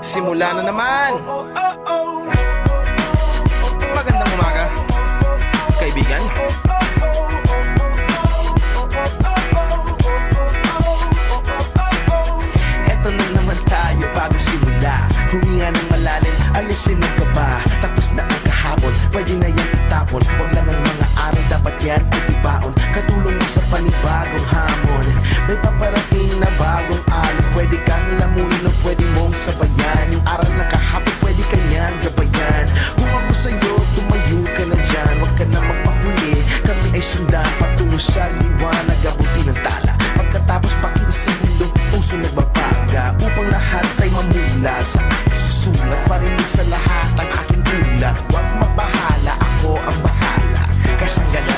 Simula na naman. Magandang umaga, kaibigan. Eto na naman tayo bago simula. Huminga ng malalim, alisin ang kaba. Tapos na ang kahapon, pwede na yan itapon. Huwag lang ang mga araw, dapat yan ay ibaon. Katulong sa panibagong hamon. May paparating na bagong araw. Pwede kang lamunin o pwede mong sabayan. Yung aral na kahapon, pwede kanyang gabayan. Kung ako sa'yo, tumayo ka na dyan. Huwag ka na magpahuli, kami ay sundan patungo sa liwanag, abuti ng tala. Pagkatapos pakita sa mundo, puso nagbabaga. Upang lahat ay mamulat sa aking susulat. Parinig sa lahat ang aking ulat. Huwag magbahala, ako ang bahala. Kasanggalan